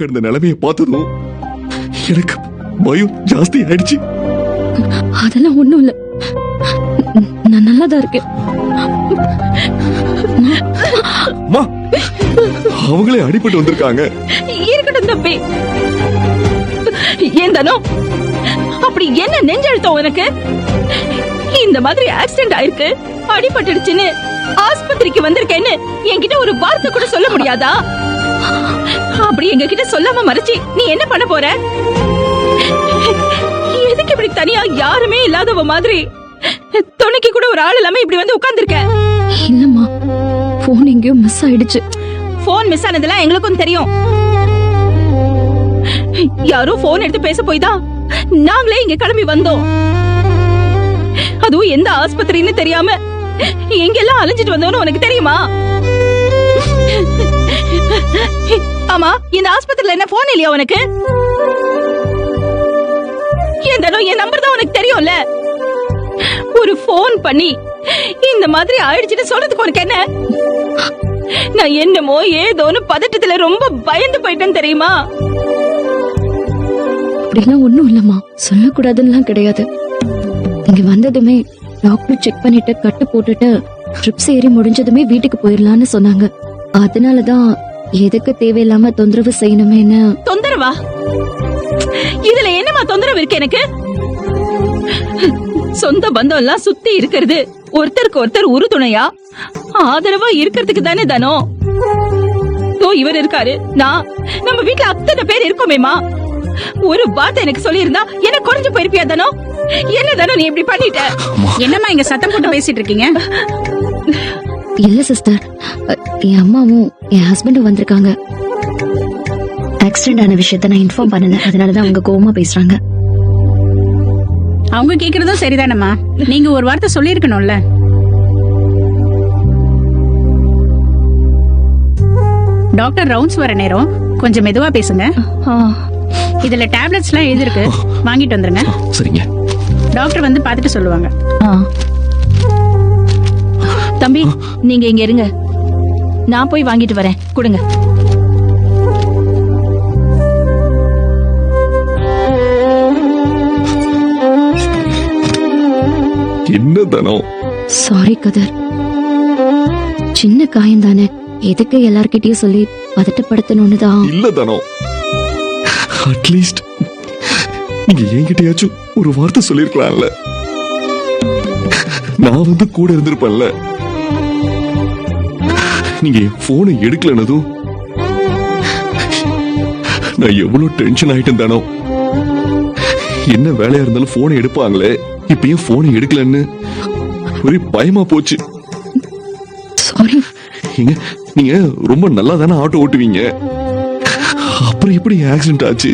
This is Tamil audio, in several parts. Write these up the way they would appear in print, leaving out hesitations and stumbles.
கிடந்த நிலைமையை பார்த்ததும் எனக்கு பயம் ஜாஸ்தி ஆயிடுச்சு. அதெல்லாம் ஒண்ணும் இல்ல, நான் நல்லாதான் இருக்கேன். அம்மா, அவங்களே அடிபட்டு வந்திருக்காங்க. இருக்கட்டும் தம்பி. ஏன் தானோ அப்படி என்ன நெஞ்செழுத்தம் உனக்கு? இந்த மாதிரி ஆக்சிடென்ட் ஆயிருக்கு, அடிபட்டுடுச்சுன்னு ஆஸ்பத்திரிக்கு வந்திருக்கேன்னு என்கிட்ட ஒரு வார்த்தை கூட சொல்ல முடியாதா? அப்படி எங்க கிட்ட சொல்லாம மறைச்சி நீ என்ன பண்ண போற? எதுக்கு இப்படி தனியா யாருமே இல்லாதவ மாதிரி துணைக்கு கூட ஒரு ஆள் இல்லாம இப்படி வந்து உட்கார்ந்திருக்க? இல்லம்மா, போன் எங்கேயோ மிஸ் ஆயிடுச்சு. போன் மிஸ் ஆனதெல்லாம் எங்களுக்கும் தெரியும். யாரோ போன் எடுத்து பேச போய் தான் நாங்களே இங்க கிளம்பி வந்தோம். அதுவும் எந்த ஆஸ்பத்திரின்னு தெரியாம எங்கெல்லாம் அலைஞ்சிட்டு வந்தோம்னு உனக்கு தெரியுமா? ஆமா, இந்த ஆஸ்பத்திரியில என்ன போன் இல்லையா உனக்கு? என் நம்பர் தான் உனக்கு தெரியும்ல. ஒரு போன் பண்ணி இந்த மாதிரி ஆயிடுச்சுன்னு சொல்றதுக்கு உனக்கு என்ன? நான் என்னமோ ஏதோன்னு பதட்டத்துல ரொம்ப பயந்து போயிட்டேன்னு தெரியுமா? அப்படிலாம் ஒண்ணும் இல்லம்மா, சொல்லக்கூடாதுன்னு கிடையாது. இங்க வந்ததுமே டாக்டர் செக் பண்ணிட்டு கட்டு போட்டுட்டு ட்ரிப்ஸ் ஏறி முடிஞ்சதுமே வீட்டுக்கு போயிடலான்னு சொன்னாங்க. அதனாலதான் எதுக்கு தேவையில்லாம தொந்தரவு செய்யணுமேன்னு. தொந்தரவா? இதுல என்னமா தொந்தரவு இருக்கு எனக்கு? சொந்த பந்தம் எல்லாம் சுத்தி இருக்கிறது ஒருத்தருக்கு ஒருத்தர் உறுதுணையா ஆதரவா இருக்கிறதுக்கு தானே தானோ. இவர் இருக்காரு, நான் நம்ம வீட்டுல அத்தனை பேர் இருக்கோமேமா. ஒரு வார்த்தை எனக்கு சொல்லி இருந்தா என்ன குறைஞ்சு போயிருப்பியா தானோ? என்ன தானோ நீ இப்படி பண்ணிட்ட? என்னம்மா இங்க சத்தம் போட்டு பேசிட்டு இருக்கீங்க? இல்ல சிஸ்டர், என் அம்மாவும் என் ஹஸ்பண்டும் வந்திருக்காங்க. ஆக்சிடென்ட் ஆன விஷயத்த நான் இன்ஃபார்ம் பண்ணல, அதனாலதான் அவங்க கோவமா பேசுறாங்க. அவங்க கேக்குறதும் சரிதானம்மா, நீங்க ஒரு வார்த்தை சொல்லிருக்கணும்ல. டாக்டர் ரவுண்ட்ஸ் வர நேரம், கொஞ்சம் மெதுவா பேசுங்க. இதுல டேப்லெட்ஸ் எல்லாம் எழுதிருக்கு, வாங்கிட்டு வந்துருங்க. சரிங்க. டாக்டர் வந்து பாத்துட்டு சொல்லுவாங்க. தம்பி, நீங்க இங்க இருங்க, நான் போய் வாங்கிட்டு வரேன். கொடுங்க. என்ன தானோ? சாரி கதர், சின்ன காயம் தானே, எதுக்கு எல்லார்கிட்டயும் சொல்லி பதட்டப்படுத்தணும்னுதான். இல்ல தானோ, அட்லீஸ்ட் நீங்க என்கிட்டயாச்சும் ஒரு வார்த்தை சொல்லிருக்கலாம்ல. நான் வந்து கூட இருந்திருப்பேன்ல. நீங்க போனை எடுக்கலனதும் நான் எவ்வளவு டென்ஷன் ஆயிட்டேன் தானோ. என்ன வேலையா இருந்தாலும் போனை எடுப்பாங்களே, இப்பயும் போனை எடுக்கலன்னு ஒரே பயமா போச்சு. சாரி. நீங்க ரொம்ப நல்லா தானே ஆட்டோ ஓட்டுவீங்க, அப்புறம் எப்படி ஆக்சிடென்ட் ஆச்சு?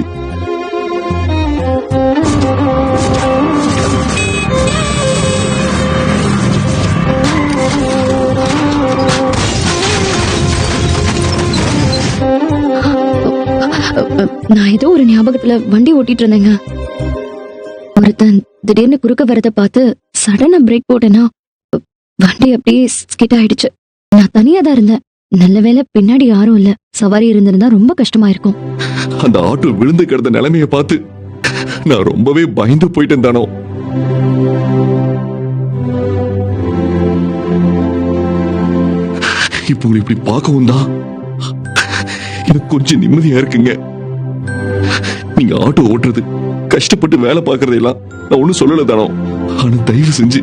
நான் ஏதோ ஒரு ஞாபகத்துல வண்டி ஓட்டிட்டு இருந்தேங்க. ஒருத்தன் திடீர்னு குறுக்க வரத பார்த்து சடனா பிரேக் போட்டேன்னா வண்டி அப்படியே ஸ்கிட் ஆயிடுச்சு. நான் தனியா தான் இருந்தேன். நல்ல வேளை பின்னாடி யாரும் இல்ல. சவாரி இருந்திருந்தா ரொம்ப கஷ்டமா இருக்கும். அந்த ஆட்டோ விழுந்து கிடந்த நிலைமைய பார்த்து நான் ரொம்பவே பயந்து போயிட்டேன் தானோ. இப்போ உங்களை இப்படி பார்க்கவும் தான் எனக்கு கொஞ்சம் நிம்மதியா இருக்குங்க. நீங்க ஆட்டோ ஓட்டுறது, கஷ்டப்பட்டு வேலை பார்க்கறதெல்லாம் நான் ஒண்ணும் சொல்லல தானோ. ஆனா தயவு செஞ்சு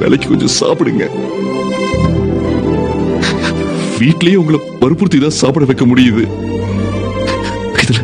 வேலைக்கு கொஞ்சம் சாப்பிடுங்க. வீட்லயே உங்களை வற்புறுத்தி தான் சாப்பிட வைக்க முடியுது. இதுல